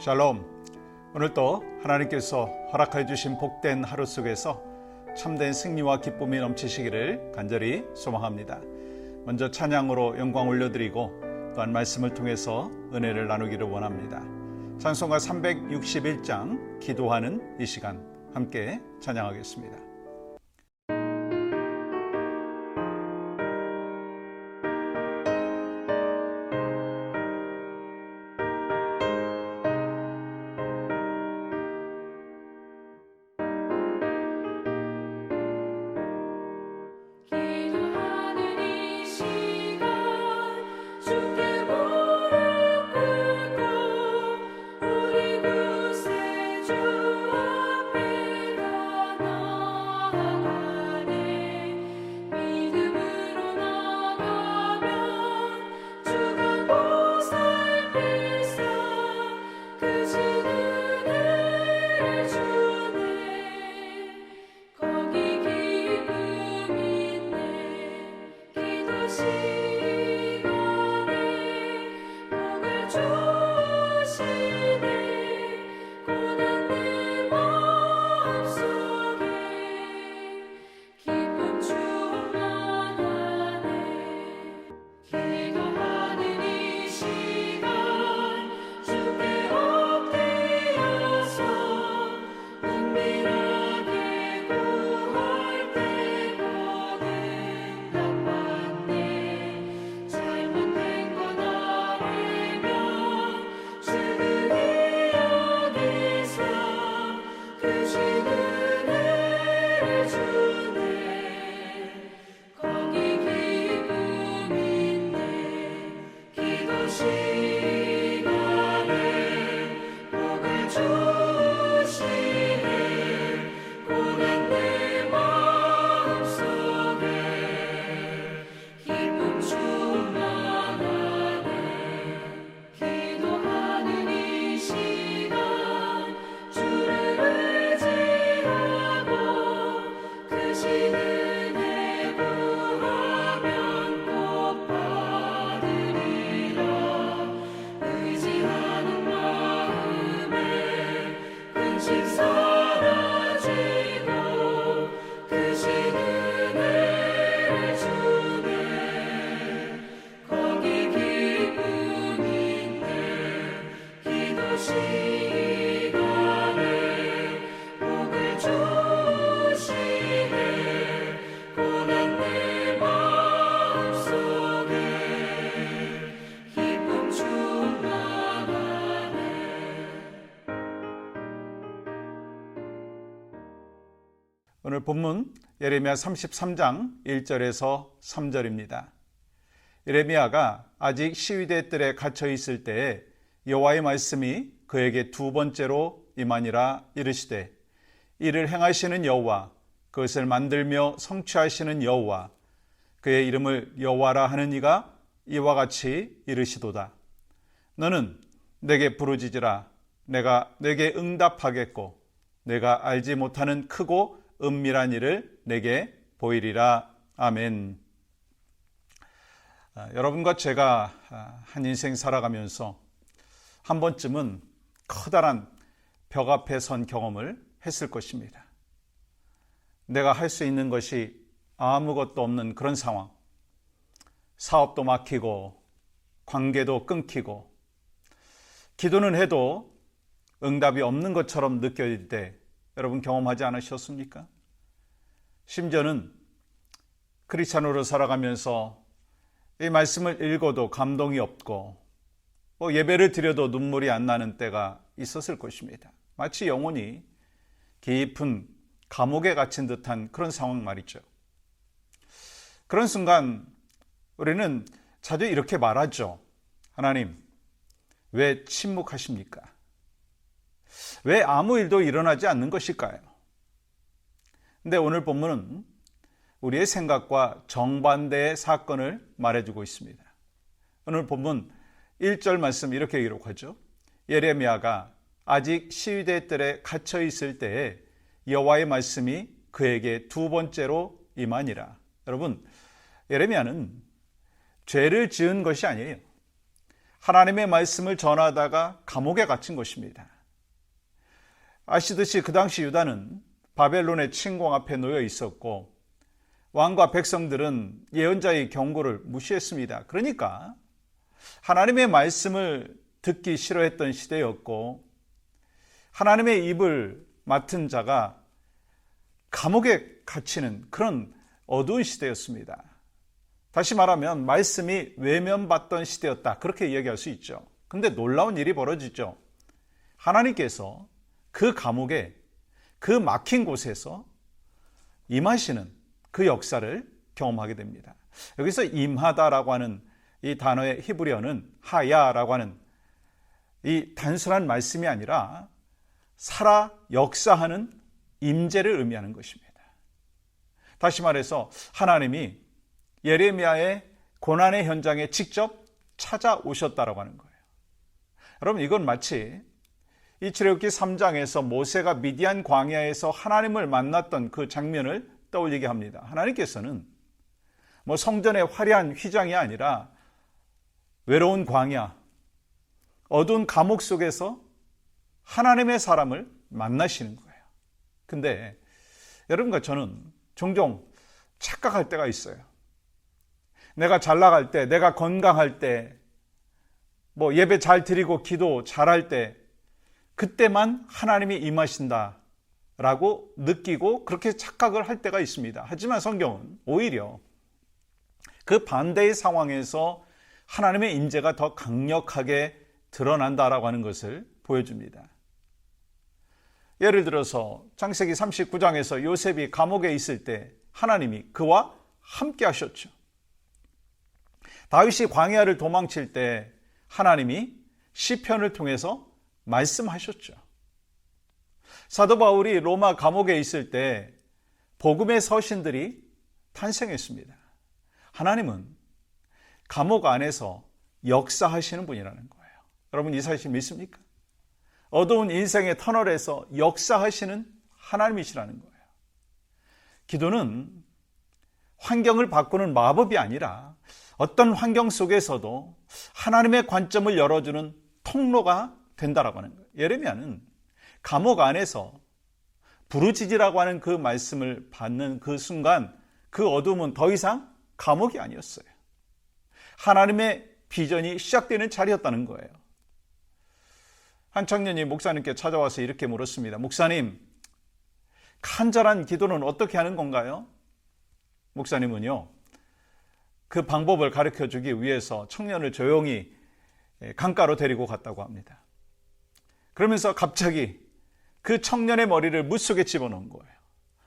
샬롬. 오늘도 하나님께서 허락해 주신 복된 하루 속에서 참된 승리와 기쁨이 넘치시기를 간절히 소망합니다. 먼저 찬양으로 영광 올려드리고 또한 말씀을 통해서 은혜를 나누기를 원합니다. 찬송가 361장 기도하는 이 시간 함께 찬양하겠습니다. 오늘 본문 예레미야 33장 1절에서 3절입니다. 예레미야가 아직 시위대 뜰에 갇혀 있을 때에 여호와의 말씀이 그에게 두 번째로 임하니라. 이르시되 이를 행하시는 여호와, 그것을 만들며 성취하시는 여호와, 그의 이름을 여호와라 하는 이가 이와 같이 이르시도다. 너는 내게 부르짖으라. 내가 내게 응답하겠고 내가 알지 못하는 크고 은밀한 일을 내게 보이리라. 아멘. 여러분과 제가 한 인생 살아가면서 한 번쯤은 커다란 벽 앞에 선 경험을 했을 것입니다. 내가 할 수 있는 것이 아무것도 없는 그런 상황, 사업도 막히고 관계도 끊기고 기도는 해도 응답이 없는 것처럼 느껴질 때 여러분 경험하지 않으셨습니까? 심지어는 크리스찬으로 살아가면서 이 말씀을 읽어도 감동이 없고 예배를 드려도 눈물이 안 나는 때가 있었을 것입니다. 마치 영혼이 깊은 감옥에 갇힌 듯한 그런 상황 말이죠. 그런 순간 우리는 자주 이렇게 말하죠. 하나님, 왜 침묵하십니까? 왜 아무 일도 일어나지 않는 것일까요? 근데 오늘 본문은 우리의 생각과 정반대의 사건을 말해주고 있습니다. 오늘 본문 1절 말씀 이렇게 기록하죠. 예레미야가 아직 시위대 뜰에 갇혀 있을 때에 여호와의 말씀이 그에게 두 번째로 임하니라. 여러분, 예레미야는 죄를 지은 것이 아니에요. 하나님의 말씀을 전하다가 감옥에 갇힌 것입니다. 아시듯이 그 당시 유다는 바벨론의 침공 앞에 놓여 있었고 왕과 백성들은 예언자의 경고를 무시했습니다. 그러니까 하나님의 말씀을 듣기 싫어했던 시대였고 하나님의 입을 맡은 자가 감옥에 갇히는 그런 어두운 시대였습니다. 다시 말하면 말씀이 외면받던 시대였다, 그렇게 이야기할 수 있죠. 근데 놀라운 일이 벌어지죠. 하나님께서 그 감옥에, 그 막힌 곳에서 임하시는 그 역사를 경험하게 됩니다. 여기서 임하다라고 하는 이 단어의 히브리어는 하야라고 하는 이 단순한 말씀이 아니라 살아 역사하는 임재를 의미하는 것입니다. 다시 말해서 하나님이 예레미야의 고난의 현장에 직접 찾아오셨다라고 하는 거예요. 여러분, 이건 마치 이 출애굽기 3장에서 모세가 미디안 광야에서 하나님을 만났던 그 장면을 떠올리게 합니다. 하나님께서는 성전의 화려한 휘장이 아니라 외로운 광야, 어두운 감옥 속에서 하나님의 사람을 만나시는 거예요. 근데 여러분과 저는 종종 착각할 때가 있어요. 내가 잘 나갈 때, 내가 건강할 때, 예배 잘 드리고 기도 잘할 때, 그때만 하나님이 임하신다라고 느끼고 그렇게 착각을 할 때가 있습니다. 하지만 성경은 오히려 그 반대의 상황에서 하나님의 임재가 더 강력하게 드러난다라고 하는 것을 보여줍니다. 예를 들어서 창세기 39장에서 요셉이 감옥에 있을 때 하나님이 그와 함께 하셨죠. 다윗이 광야를 도망칠 때 하나님이 시편을 통해서 말씀하셨죠. 사도 바울이 로마 감옥에 있을 때 복음의 서신들이 탄생했습니다. 하나님은 감옥 안에서 역사하시는 분이라는 거예요. 여러분, 이 사실 믿습니까? 어두운 인생의 터널에서 역사하시는 하나님이시라는 거예요. 기도는 환경을 바꾸는 마법이 아니라 어떤 환경 속에서도 하나님의 관점을 열어주는 통로가 된다라고 하는 거예요. 예레미야는 감옥 안에서 부르짖으라고 하는 그 말씀을 받는 그 순간 그 어둠은 더 이상 감옥이 아니었어요. 하나님의 비전이 시작되는 자리였다는 거예요. 한 청년이 목사님께 찾아와서 이렇게 물었습니다. 목사님, 간절한 기도는 어떻게 하는 건가요? 목사님은요, 그 방법을 가르쳐 주기 위해서 청년을 조용히 강가로 데리고 갔다고 합니다. 그러면서 갑자기 그 청년의 머리를 물속에 집어넣은 거예요.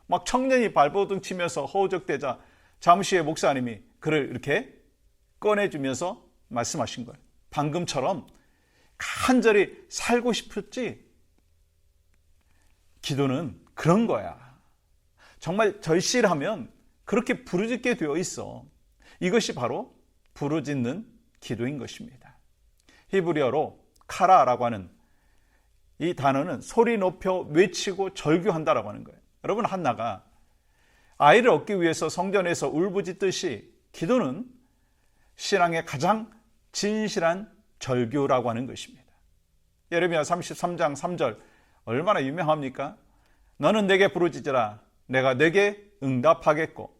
막 청년이 발버둥 치면서 허우적대자 잠시 후에 목사님이 그를 이렇게 꺼내주면서 말씀하신 거예요. 방금처럼 간절히 살고 싶었지? 기도는 그런 거야. 정말 절실하면 그렇게 부르짖게 되어 있어. 이것이 바로 부르짖는 기도인 것입니다. 히브리어로 카라라고 하는 이 단어는 소리 높여 외치고 절규한다라고 하는 거예요. 여러분, 한나가 아이를 얻기 위해서 성전에서 울부짖듯이 기도는 신앙의 가장 진실한 절규라고 하는 것입니다. 예레미야 33장 3절 얼마나 유명합니까? 너는 내게 부르짖으라 내가 내게 응답하겠고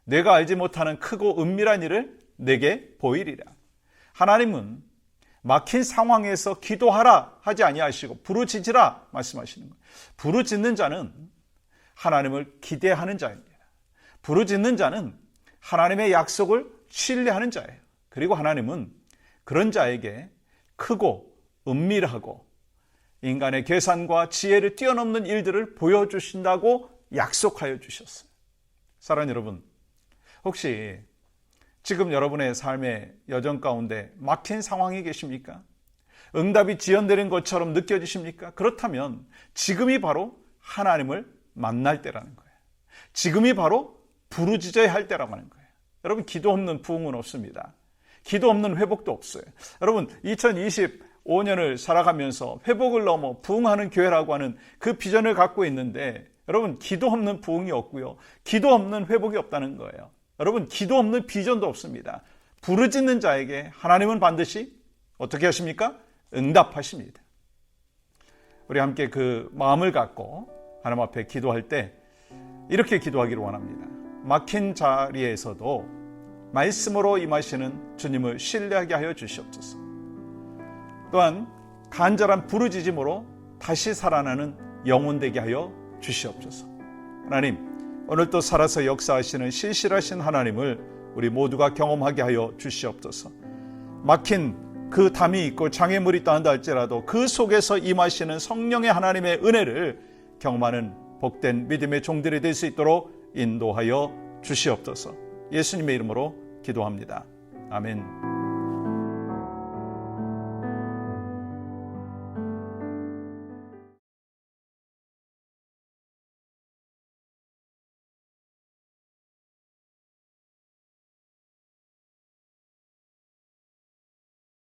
내가 알지 못하는 크고 은밀한 일을 내게 보이리라. 하나님은 막힌 상황에서 기도하라 하지 아니하시고 부르짖으라 말씀하시는 거예요. 부르짖는 자는 하나님을 기대하는 자입니다. 부르짖는 자는 하나님의 약속을 신뢰하는 자예요. 그리고 하나님은 그런 자에게 크고 은밀하고 인간의 계산과 지혜를 뛰어넘는 일들을 보여주신다고 약속하여 주셨어요. 사랑하는 여러분, 혹시 지금 여러분의 삶의 여정 가운데 막힌 상황이 계십니까? 응답이 지연되는 것처럼 느껴지십니까? 그렇다면 지금이 바로 하나님을 만날 때라는 거예요. 지금이 바로 부르짖어야 할 때라고 하는 거예요. 여러분, 기도 없는 부흥은 없습니다. 기도 없는 회복도 없어요. 여러분, 2025년을 살아가면서 회복을 넘어 부흥하는 교회라고 하는 그 비전을 갖고 있는데 여러분, 기도 없는 부흥이 없고요. 기도 없는 회복이 없다는 거예요. 여러분, 기도 없는 비전도 없습니다. 부르짖는 자에게 하나님은 반드시 어떻게 하십니까? 응답하십니다. 우리 함께 그 마음을 갖고 하나님 앞에 기도할 때 이렇게 기도하기를 원합니다. 막힌 자리에서도 말씀으로 임하시는 주님을 신뢰하게 하여 주시옵소서. 또한 간절한 부르짖음으로 다시 살아나는 영혼 되게 하여 주시옵소서. 하나님, 오늘도 살아서 역사하시는 신실하신 하나님을 우리 모두가 경험하게 하여 주시옵소서. 막힌 그 담이 있고 장애물이 있다 할지라도 그 속에서 임하시는 성령의 하나님의 은혜를 경험하는 복된 믿음의 종들이 될 수 있도록 인도하여 주시옵소서. 예수님의 이름으로 기도합니다. 아멘.